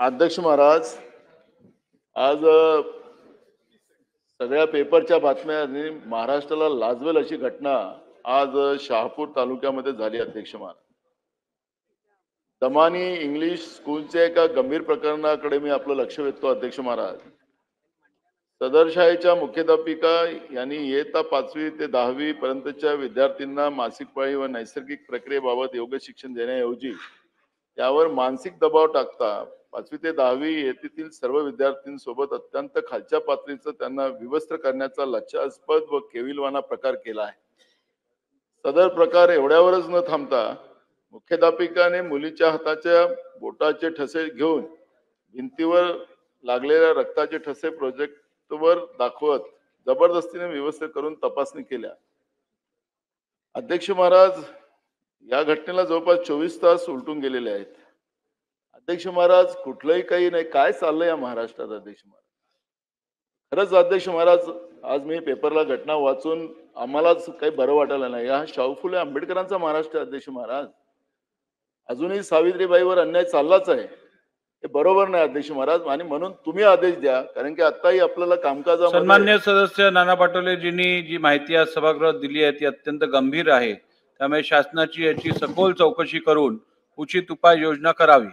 अध्यक्ष महाराज, आज सगळ्या पेपरच्या बातम्यांनी महाराष्ट्राला लाजवेल अशी घटना आज शहापूर तालुक्यामध्ये झाली. अध्यक्ष महाराज, दमानी इंग्लिश स्कूलच्या एका गंभीर प्रकरणाकडे मी आपलं लक्ष वेधतो. अध्यक्ष महाराज, सदर शाळेच्या मुख्याध्यापिका यांनी इयत्ता 5वी ते 10वी पर्यंतच्या विद्यार्थ्यांना मासिक पाळी व नैसर्गिक प्रक्रियेबाबत योग्य शिक्षण देण्याऐवजी त्यावर मानसिक दबाव टाकता 5वी ते 10वी इयत्तेतील सर्व विद्यार्थ्यांसोबत अत्यंत खालच्या पातळीचं त्यांना विवस्त्र करण्याचा लज्जास्पद व केविलवाणा प्रकार केला आहे. सदर प्रकार एवढ्यावरच न थांबता मुख्याध्यापिकाने मुलीच्या हाताच्या बोटाचे ठसे घेऊन भिंतीवर लागलेल्या रक्ताचे ठसे प्रोजेक्टवर दाखवत जबरदस्तीने व्यवस्थित करून तपासणी केल्या. अध्यक्ष महाराज, या घटनेला जवळपास 24 तास उलटून गेलेले आहेत. अध्यक्ष महाराज, कुठलंही काही नाही, काय चाललंय या महाराष्ट्रात? अध्यक्ष महाराज, खरंच अध्यक्ष महाराज, आज मी पेपरला घटना वाचून आम्हालाच काही बरं वाटायला नाही. हा शाहू फुले आंबेडकरांचा महाराष्ट्र. अध्यक्ष महाराज, अजूनही सावित्रीबाईवर अन्याय चाललाच आहे. हे बरोबर नाही अध्यक्ष महाराज, आणि म्हणून तुम्ही आदेश द्या, कारण की आताही आपल्याला कामकाजामध्ये. सन्मान्य सदस्य नाना पटोलेजींनी जी माहिती आज सभागृहात दिली आहे ती अत्यंत गंभीर आहे. त्यामुळे शासनाची याची सखोल चौकशी करून उचित उपाययोजना करावी.